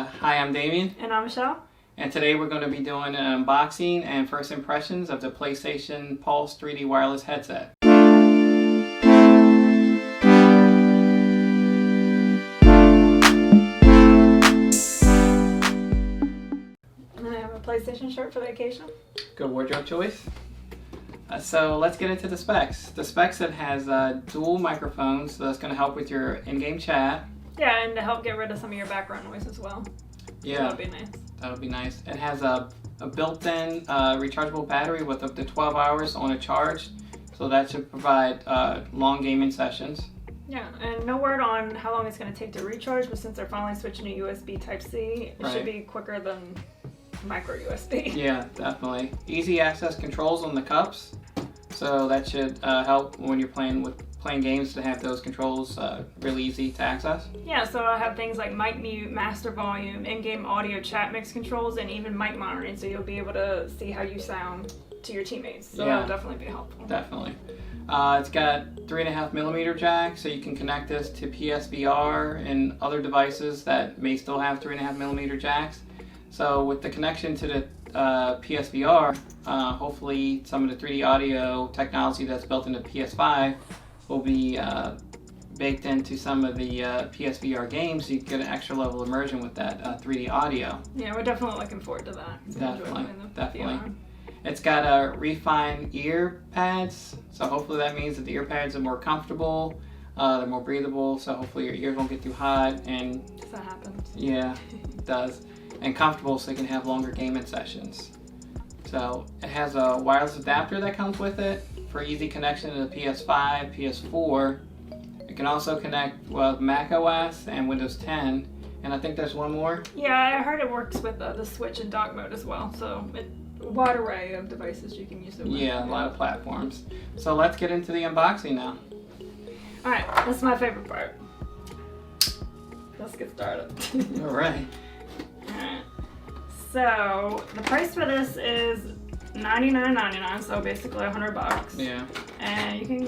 Hi, I'm Damien. And I'm Michelle. And today we're going to be doing an unboxing and first impressions of the Playstation Pulse 3D wireless headset. I have a PlayStation shirt for the occasion. Good wardrobe choice. So let's get into the specs. The specs, it has dual microphones, so that's going to help with your in-game chat. Yeah, and to help get rid of some of your background noise as well. Yeah, so that would be nice. That would be nice. It has a built-in rechargeable battery with up to 12 hours on a charge, so that should provide long gaming sessions. Yeah, and no word on how long it's going to take to recharge, but since they're finally switching to USB Type-C, it should be quicker than micro USB. Yeah, definitely. Easy access controls on the cups, so that should help when you're playing games to have those controls really easy to access. Yeah, so I have things like mic mute, master volume, in-game audio chat mix controls, and even mic monitoring, so you'll be able to see how you sound to your teammates. So that'll definitely be helpful. Definitely. It's got 3.5mm jack, so you can connect this to PSVR and other devices that may still have 3.5mm jacks. So with the connection to the PSVR, hopefully some of the 3D audio technology that's built into PS5 will be baked into some of the PSVR games, so you can get an extra level of immersion with that 3D audio. Yeah, we're definitely looking forward to that. Definitely. It's got refined ear pads, so hopefully that means that the ear pads are more comfortable, they're more breathable, so hopefully your ears won't get too hot. And that happens. Yeah, it does. And comfortable, so you can have longer gaming sessions. So it has a wireless adapter that comes with it for easy connection to the PS5, PS4. It can also connect with Mac OS and Windows 10, and I think there's one more. Yeah, I heard it works with the Switch and dock mode as well, so a wide array of devices you can use it with. Yeah, a lot of platforms. So let's get into the unboxing now. Alright, that's my favorite part. Let's get started. Alright. So the price for this is $99.99, so basically $100. Yeah. And you can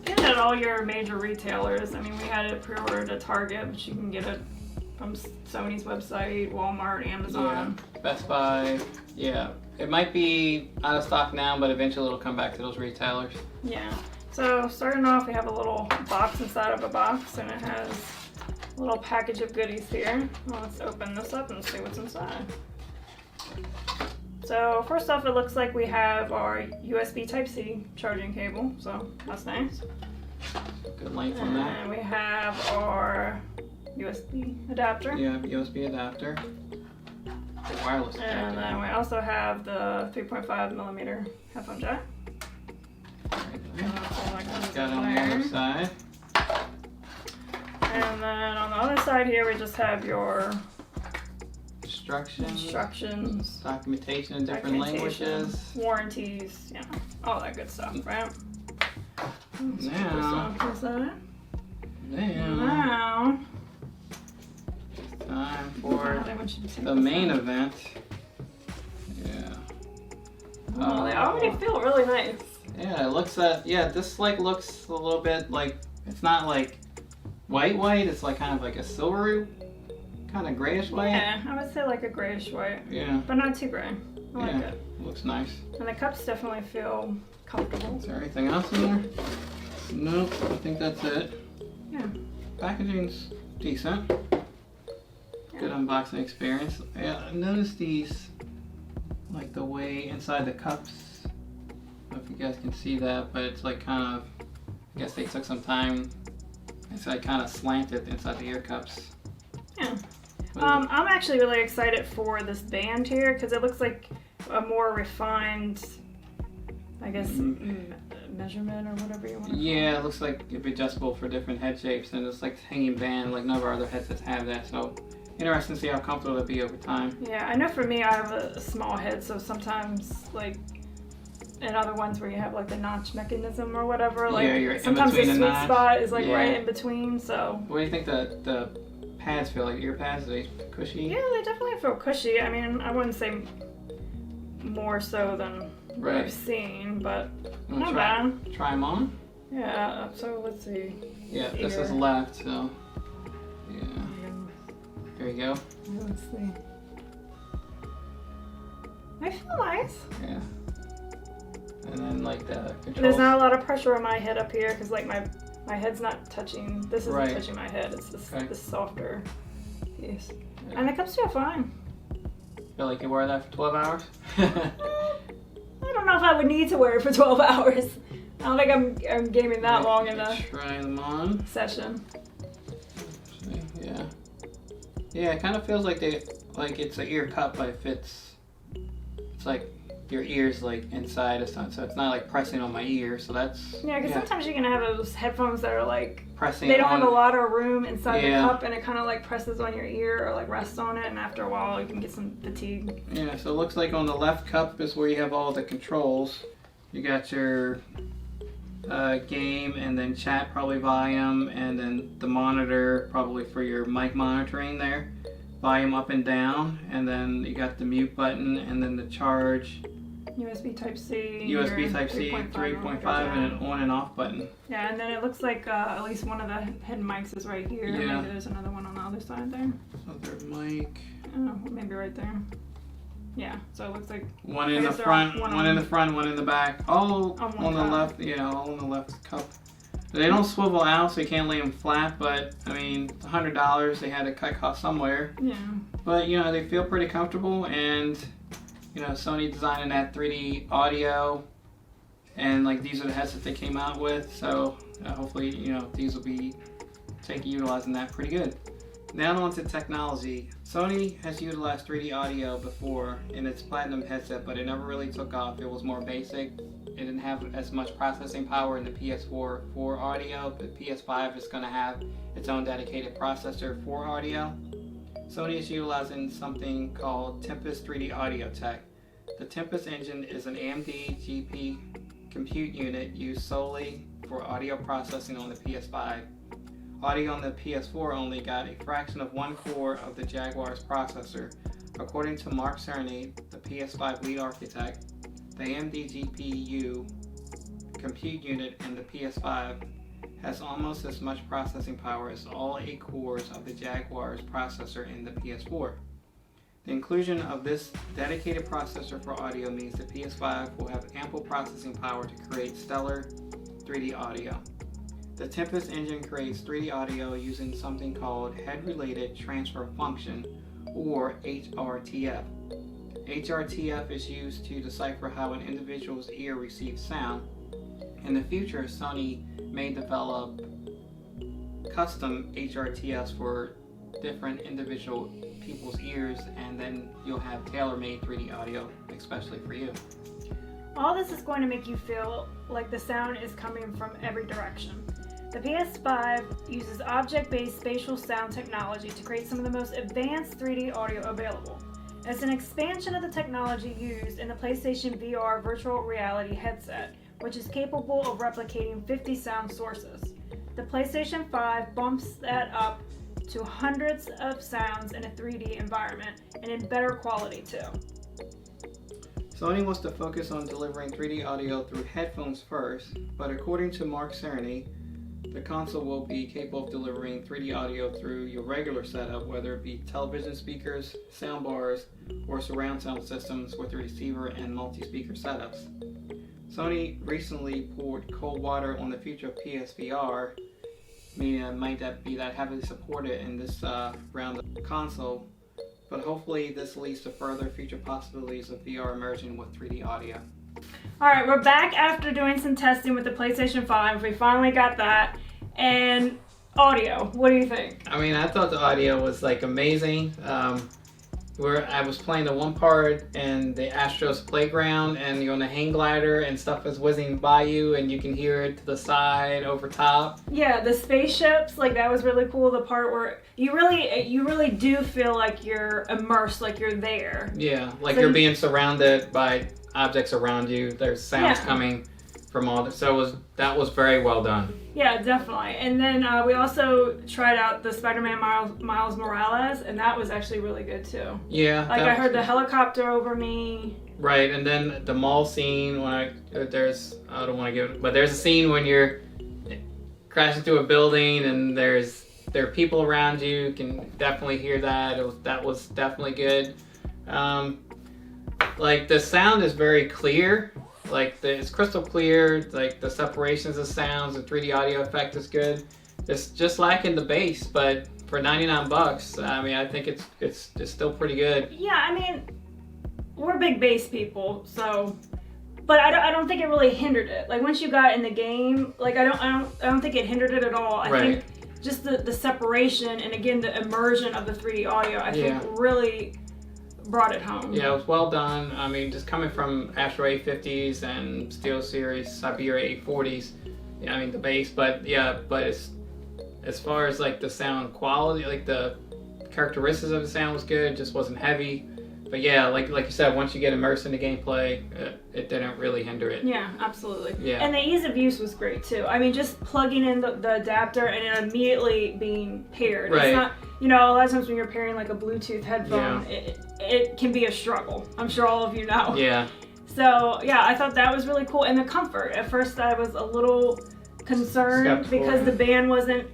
get it at all your major retailers. I mean, we had it pre-ordered at Target, but you can get it from Sony's website, Walmart, Amazon. Yeah. Best Buy. Yeah. It might be out of stock now, but eventually it'll come back to those retailers. Yeah. So starting off, we have a little box inside of a box, and it has a little package of goodies here. Well, let's open this up and see what's inside. So first off, it looks like we have our USB Type-C charging cable, so that's nice. Good length on that. And we have our USB adapter. Yeah, USB adapter. Wireless adapter. And then we also have the 3.5mm headphone jack. Got on the other side. And then on the other side here, we just have your instructions, documentation in different languages, warranties, yeah, all that good stuff, right? Now, it's time for the main event. Yeah. Oh, they already feel really nice. Yeah, it looks this looks a little bit like, it's not like white, it's like kind of like a silvery, kind of grayish white. Yeah, I would say like a grayish white. Yeah. But not too gray. I like it. Looks nice. And the cups definitely feel comfortable. Is there anything else in there? Nope, I think that's it. Yeah. Packaging's decent. Yeah. Good unboxing experience. Yeah, I noticed these, like the way inside the cups. I don't know if you guys can see that, but it's like kind of, I guess they took some time. It's like kind of slanted inside the ear cups. Yeah. I'm actually really excited for this band here because it looks like a more refined, I guess, measurement or whatever you want to call it. Yeah, it looks like it'd be adjustable for different head shapes, and it's like hanging band, like none of our other headsets have that, so interesting to see how comfortable it'll be over time. Yeah, I know for me I have a small head, so sometimes like in other ones where you have like the notch mechanism or whatever, like sometimes the sweet spot is like right in between, so. What do you think the pads feel like? Ear pads, are they cushy? Yeah, they definitely feel cushy. I mean, I wouldn't say more so than what I've seen, but not bad. Try them on? Yeah, so let's see. Yeah, this is left, so yeah. There you go. Let's see. I feel nice. Yeah. And then like the controls. There's not a lot of pressure on my head up here because like my head's not touching. This isn't touching my head. It's this softer piece. Yeah. And the cups feel fine. Feel like you wear that for 12 hours? I don't know if I would need to wear it for 12 hours. I don't think I'm gaming that long in a try them on. Session. Yeah. Yeah, it kind of feels like it's an ear cup, but it fits. It's like your ear's like inside of something, so it's not like pressing on my ear. So that's because sometimes you can have those headphones that are like pressing. They don't have a lot of room inside the cup, and it kind of like presses on your ear or like rests on it, and after a while you can get some fatigue. Yeah, so it looks like on the left cup is where you have all the controls. You got your game, and then chat, probably volume, and then the monitor probably for your mic monitoring there. Volume up and down, and then you got the mute button, and then the charge. USB Type-C. USB Type-C 3.5 and an on and off button. Yeah, and then it looks like at least one of the hidden mics is right here. Yeah. Maybe there's another one on the other side there. Other mic. Oh, maybe right there. Yeah, so it looks like one in the front, one in the front, one in the back. All on the left. Yeah, all on the left cup. They don't swivel out, so you can't lay them flat. But I mean, $100. They had to cut costs somewhere. Yeah. But you know, they feel pretty comfortable, and you know, Sony designing that 3D audio, and like these are the headsets they came out with. So hopefully, you know, these will be utilizing that pretty good. Now on to technology. Sony has utilized 3D audio before in its Platinum headset, but it never really took off. It was more basic. It didn't have as much processing power in the PS4 for audio, but PS5 is going to have its own dedicated processor for audio. Sony is utilizing something called Tempest 3D AudioTech. The Tempest engine is an AMD GP compute unit used solely for audio processing on the PS5. Audio on the PS4 only got a fraction of one core of the Jaguar's processor. According to Mark Cerny, the PS5 lead architect, the AMD GPU compute unit in the PS5 has almost as much processing power as all 8 cores of the Jaguar's processor in the PS4. The inclusion of this dedicated processor for audio means the PS5 will have ample processing power to create stellar 3D audio. The Tempest engine creates 3D audio using something called Head-Related Transfer Function, or HRTF. HRTF is used to decipher how an individual's ear receives sound. In the future, Sony may develop custom HRTFs for different individual people's ears, and then you'll have tailor-made 3D audio, especially for you. All this is going to make you feel like the sound is coming from every direction. The PS5 uses object-based spatial sound technology to create some of the most advanced 3D audio available. It's an expansion of the technology used in the PlayStation VR virtual reality headset, which is capable of replicating 50 sound sources. The PlayStation 5 bumps that up to hundreds of sounds in a 3D environment, and in better quality too. Sony wants to focus on delivering 3D audio through headphones first, but according to Mark Cerny, the console will be capable of delivering 3D audio through your regular setup, whether it be television speakers, soundbars, or surround sound systems with a receiver and multi-speaker setups. Sony recently poured cold water on the future of PSVR, meaning it might not be that heavily supported in this round of the console, but hopefully this leads to further future possibilities of VR emerging with 3D audio. Alright, we're back after doing some testing with the PlayStation 5. We finally got that. And audio, what do you think? I mean, I thought the audio was like amazing. Where I was playing the one part in the Astros playground, and you're on the hang glider and stuff is whizzing by you, and you can hear it to the side, over top. Yeah, the spaceships, like that was really cool. The part where you really do feel like you're immersed, like you're there. Yeah, like so you're being surrounded by objects around you. There's sounds coming from all that was very well done. Yeah, definitely. And then we also tried out the Spider-Man Miles Morales, and that was actually really good too. Yeah. Like I heard the helicopter over me. Right, and then the mall scene when I don't want to give it, but there's a scene when you're crashing through a building and there's there are people around you can definitely hear that. That was definitely good. Like the sound is very clear. Like it's crystal clear. Like the separations of sounds, the 3D audio effect is good. It's just lacking the bass, but for $99, I mean, I think it's still pretty good. Yeah, I mean, we're big bass people, so, but I don't think it really hindered it. Like once you got in the game, like I don't think it hindered it at all. I think just the separation and again the immersion of the 3D audio, I think really brought it home. Yeah, it was well done. I mean, just coming from Astro A50s and SteelSeries Siberia A40s, I mean the bass, but it's as far as like the sound quality, like the characteristics of the sound was good. It just wasn't heavy. But yeah, like you said, once you get immersed in the gameplay, it didn't really hinder it. Yeah, absolutely. Yeah. And the ease of use was great too. I mean, just plugging in the adapter and it immediately being paired. Right. It's not, you know, a lot of times when you're pairing like a Bluetooth headphone, it can be a struggle. I'm sure all of you know. Yeah. So yeah, I thought that was really cool. And the comfort. At first I was a little concerned because the band wasn't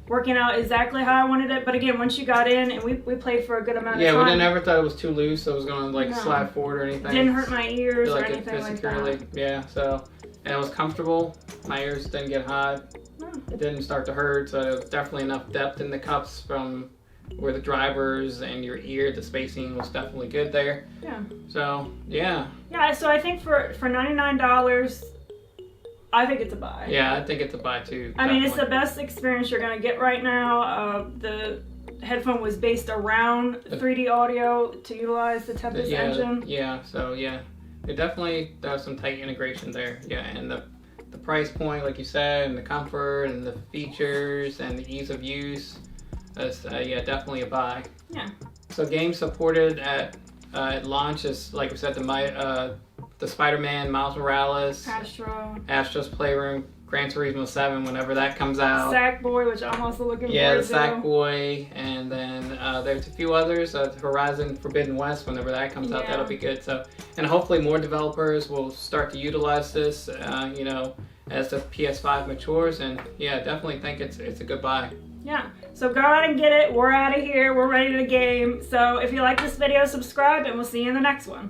working out exactly how I wanted it, but again, once you got in and we played for a good amount of time. Yeah, we never thought it was too loose, so it was going to like slide forward or anything. Didn't hurt my ears or like anything like that. Yeah, so, and it was comfortable. My ears didn't get hot. No. It didn't start to hurt, so there was definitely enough depth in the cups from where the drivers and your ear, the spacing was definitely good there. Yeah. So, yeah. Yeah, so I think for $99, I think it's a buy. Yeah, I think it's a buy too. I mean, it's the best experience you're going to get right now. The headphone was based around 3D audio to utilize the Tempest engine. Yeah, so yeah. It definitely does some tight integration there. Yeah, and the price point, like you said, and the comfort and the features and the ease of use, that's, yeah, definitely a buy. Yeah. So games supported at launch is, like we said, the Spider-Man, Miles Morales, Astro's Playroom, Gran Turismo 7, whenever that comes out. Sackboy, which I'm also looking forward to. Yeah, the Sackboy, and then there's a few others. Horizon Forbidden West, whenever that comes out, that'll be good. So, and hopefully more developers will start to utilize this, you know, as the PS5 matures. And yeah, definitely think it's a good buy. Yeah, so go out and get it. We're out of here. We're ready to game. So if you like this video, subscribe, and we'll see you in the next one.